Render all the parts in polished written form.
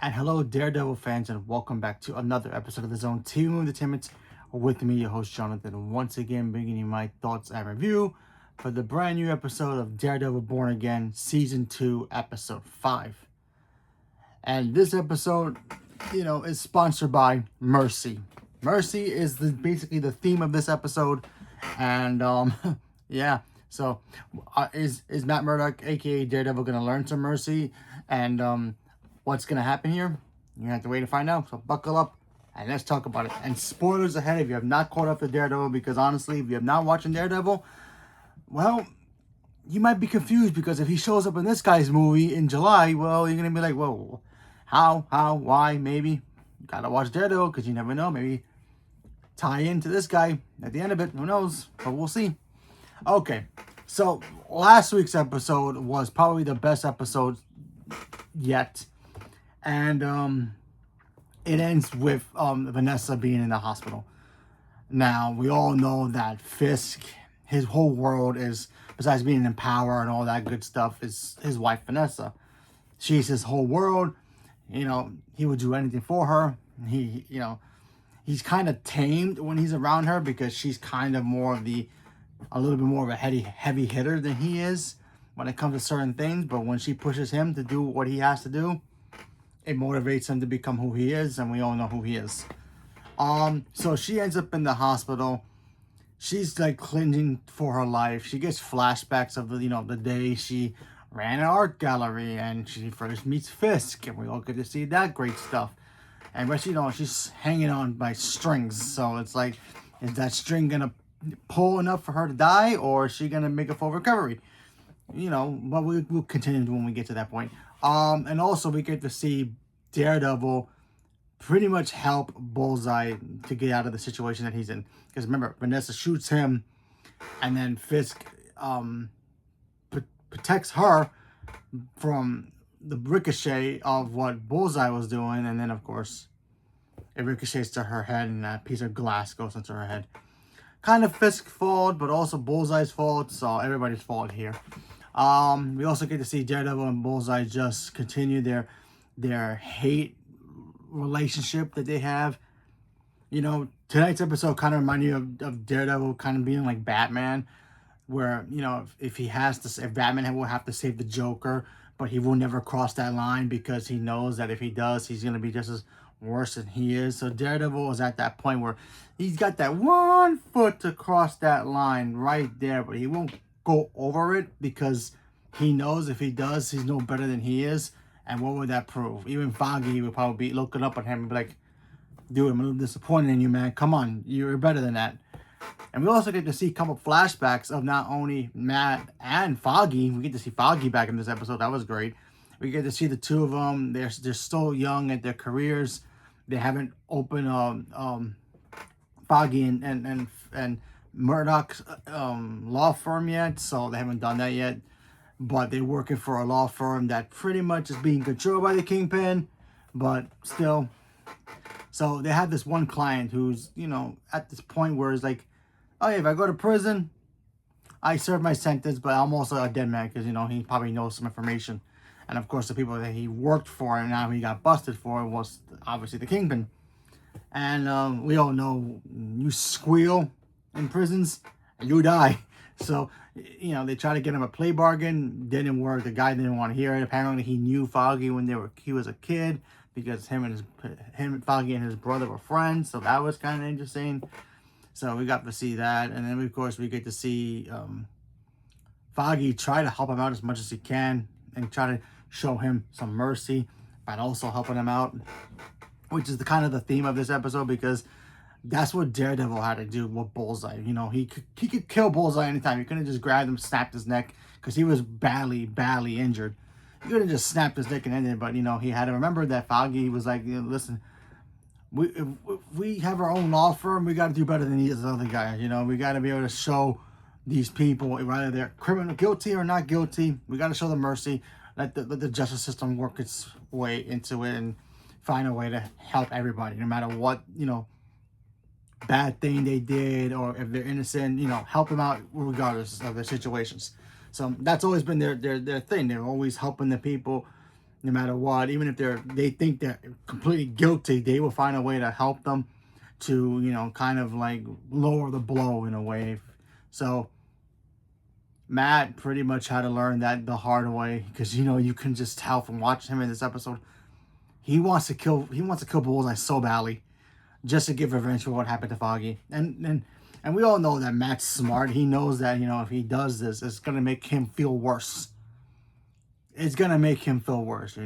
And hello, Daredevil fans, and welcome back to another episode of the Zone Team Entertainment with me, your host Jonathan, once again bringing you my thoughts and review for the brand new episode of Daredevil Born Again, Season 2, Episode 5. And this episode, is sponsored by Mercy. Mercy is basically the theme of this episode, and yeah. So, is Matt Murdock, aka Daredevil, gonna learn some mercy? And what's gonna happen here? You have to wait to find out. So buckle up and let's talk about it. And spoilers ahead if you have not caught up to Daredevil, because honestly, if you have not watched Daredevil, well, you might be confused, because if he shows up in this guy's movie in July, well, you're gonna be like, whoa, how, why, maybe. You gotta watch Daredevil because you never know. Maybe tie into this guy at the end of it. Who knows? But we'll see. Okay, so last week's episode was probably the best episode yet, and it ends with Vanessa being in the hospital. Now we all know that Fisk, his whole world is, besides being in power and all that good stuff, is his wife Vanessa. She's his whole world. He would do anything for her. He's kind of tamed when he's around her, because she's kind of a little bit more of a heavy hitter than he is when it comes to certain things. But when she pushes him to do what he has to do, it motivates him to become who he is, and we all know who he is. So she ends up in the hospital. She's like clinging for her life. She gets flashbacks of the day she ran an art gallery and she first meets Fisk, and we all get to see that great stuff. And but she's hanging on by strings. So it's like, is that string gonna pull enough for her to die, or is she gonna make a full recovery? But we'll continue when we get to that point. And also we get to see Daredevil pretty much help Bullseye to get out of the situation that he's in. Because remember, Vanessa shoots him, and then Fisk protects her from the ricochet of what Bullseye was doing, and then of course it ricochets to her head, and that piece of glass goes into her head. Kind of Fisk's fault, but also Bullseye's fault, so everybody's fault here. We also get to see Daredevil and Bullseye just continue their hate relationship that they have. Tonight's episode kind of reminded you of Daredevil kind of being like Batman, where if Batman will have to save the Joker, but he will never cross that line, because he knows that if he does, he's gonna be just as worse than he is. So Daredevil is at that point where he's got that 1 foot to cross that line right there, but he won't go over it, because he knows if he does, he's no better than he is. And what would that prove? Even Foggy would probably be looking up at him and be like, dude, I'm a little disappointed in you, man. Come on, you're better than that. And we also get to see a couple flashbacks of not only Matt and Foggy. We get to see Foggy back in this episode. That was great. We get to see the two of them. They're still young at their careers. They haven't opened Foggy and Murdoch's law firm yet, so they haven't done that yet. But they're working for a law firm that pretty much is being controlled by the Kingpin, but still. So they have this one client who's, at this point where it's like, oh yeah, if I go to prison, I serve my sentence, but I'm also a dead man, because, he probably knows some information. And of course, the people that he worked for and now he got busted for was obviously the Kingpin. And we all know, you squeal in prisons and you die. So, they try to get him a plea bargain. Didn't work. The guy didn't want to hear it. Apparently, he knew Foggy when he was a kid, because him, Foggy, and his brother were friends. So that was kind of interesting. So we got to see that, and then of course we get to see Foggy try to help him out as much as he can, and try to show him some mercy, but also helping him out, which is the kind of the theme of this episode, because that's what Daredevil had to do with Bullseye. He could kill Bullseye anytime. He couldn't just grab him, snapped his neck, because he was badly injured. He could have just snapped his neck and ended it, but he had to remember that Foggy was like, listen, if we have our own law firm, we got to do better than these other guys. We got to be able to show these people, whether they're criminal, guilty or not guilty, we got to show them mercy. Let the justice system work its way into it, and find a way to help everybody, no matter what bad thing they did, or if they're innocent, help them out regardless of their situations. So that's always been their thing. They're always helping the people no matter what. Even if they think they're completely guilty, they will find a way to help them to, kind of like lower the blow in a way. So Matt pretty much had to learn that the hard way, because you can just tell from watching him in this episode, he wants to kill Bullseye so badly, just to get revenge for what happened to Foggy. And we all know that Matt's smart. He knows that, if he does this, it's gonna make him feel worse. It's gonna make him feel worse.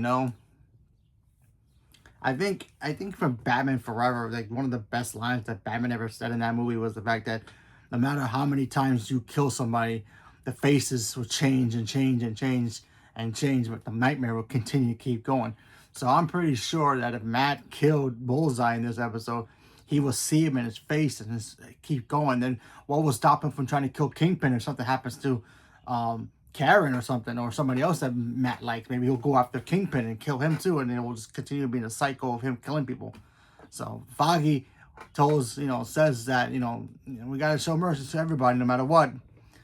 I think from Batman Forever, like one of the best lines that Batman ever said in that movie was the fact that no matter how many times you kill somebody, the faces will change and change and change and change, but the nightmare will continue to keep going. So I'm pretty sure that if Matt killed Bullseye in this episode, he will see him in his face and keep going. Then what will stop him from trying to kill Kingpin if something happens to Karen or something, or somebody else that Matt likes? Maybe he'll go after Kingpin and kill him too, and it will just continue being a cycle of him killing people. So Foggy says that, we got to show mercy to everybody no matter what.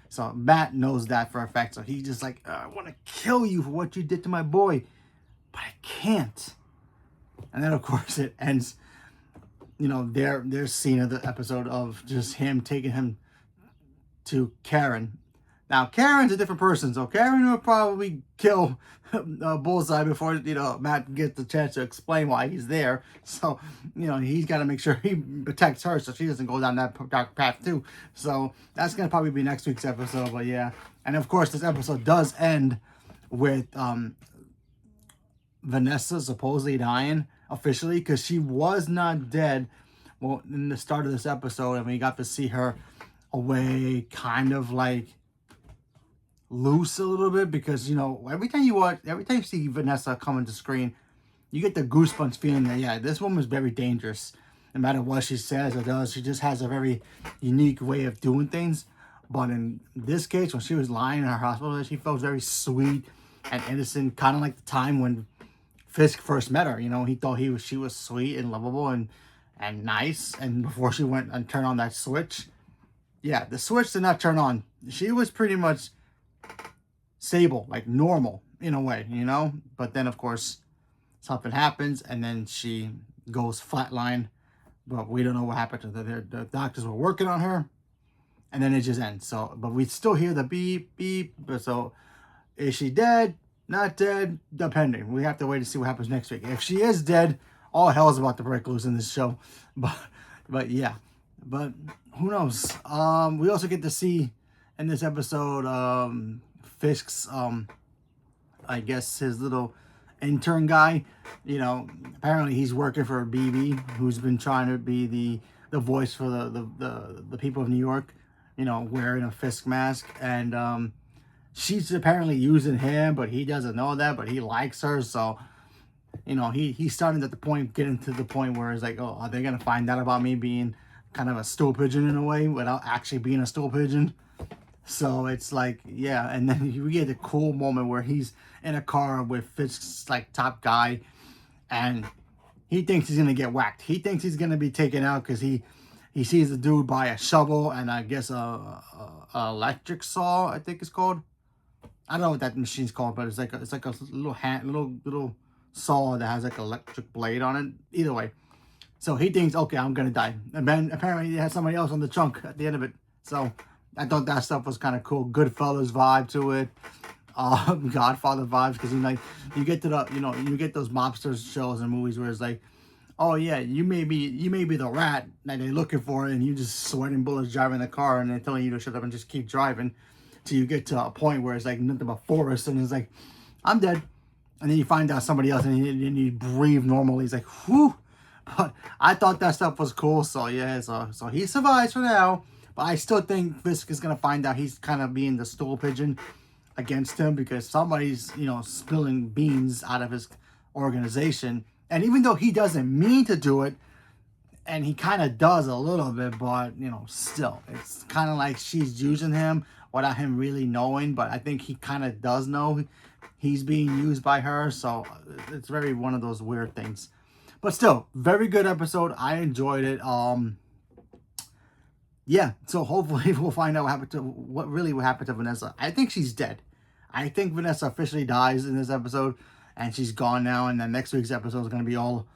So Matt knows that for a fact. So he's just like, I want to kill you for what you did to my boy, but I can't. And then, of course, it ends, their scene of the episode of just him taking him to Karen. Now, Karen's a different person, so Karen will probably kill Bullseye before, Matt gets the chance to explain why he's there. So, he's got to make sure he protects her so she doesn't go down that dark path too. So, that's going to probably be next week's episode, but yeah. And, of course, this episode does end with Vanessa supposedly dying officially, because she was not dead, well, in the start of this episode, and we got to see her away, kind of like loose a little bit, because every time you see Vanessa come into screen, you get the goosebumps feeling that, yeah, this woman's very dangerous. No matter what she says or does, she just has a very unique way of doing things. But in this case, when she was lying in her hospital, she felt very sweet and innocent, kind of like the time when Fisk first met her. He thought she was sweet and lovable and nice, and before she went and turned on that switch, yeah, the switch did not turn on. She was pretty much stable, like normal in a way, but then of course something happens and then she goes flatline, but we don't know what happened to her. The doctors were working on her, and then it just ends. So, but we still hear the beep beep. So is she dead, not dead? Depending, we have to wait to see what happens next week. If she is dead, all hell's about to break loose in this show. But yeah, but who knows. We also get to see in this episode Fisk's I guess his little intern guy. Apparently he's working for BB, who's been trying to be the voice for the people of New York, wearing a Fisk mask, and she's apparently using him, but he doesn't know that, but he likes her. So he's starting getting to the point where it's like, oh, are they gonna find out about me being kind of a stool pigeon in a way without actually being a stool pigeon? So it's like, yeah, and then we get a cool moment where he's in a car with Fisk's like top guy, and he thinks he's gonna get whacked. He thinks he's gonna be taken out because he sees the dude buy a shovel and I guess a electric saw, I think it's called. I don't know what that machine's called, but it's like a little saw that has like an electric blade on it. Either way, so he thinks, okay, I'm gonna die, and then apparently he has somebody else on the trunk at the end of it. So I thought that stuff was kind of cool. Goodfellas vibe to it. Godfather vibes, because you get to you get those mobster shows and movies where it's like, oh yeah, you may be the rat that they're looking for, and you just sweating bullets driving the car, and they're telling you to shut up and just keep driving till you get to a point where it's like nothing but forest, and it's like, I'm dead, and then you find out somebody else, and you breathe normally. It's like, whew. But I thought that stuff was cool. So yeah, so he survives for now. But I still think Fisk is going to find out he's kind of being the stool pigeon against him, because somebody's, spilling beans out of his organization. And even though he doesn't mean to do it, and he kind of does a little bit, but, still, it's kind of like she's using him without him really knowing. But I think he kind of does know he's being used by her. So it's very one of those weird things. But still, very good episode. I enjoyed it. Yeah, so hopefully we'll find out what really happened to Vanessa. I think she's dead. I think Vanessa officially dies in this episode. and she's gone now, and then next week's episode is going to be all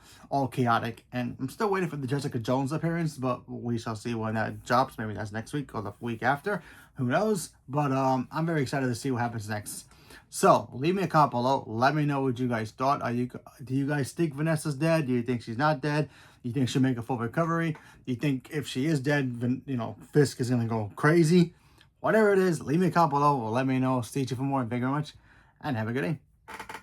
chaotic. And I'm still waiting for the Jessica Jones appearance, but we shall see when that drops. Maybe that's next week or the week after. Who knows? But I'm very excited to see what happens next. So leave me a comment below. Let me know what you guys thought. Do you guys think Vanessa's dead? Do you think she's not dead? Do you think she'll make a full recovery? Do you think if she is dead, Fisk is gonna go crazy? Whatever it is, leave me a comment below. Let me know. Stay tuned for more. Thank you very much, and have a good day.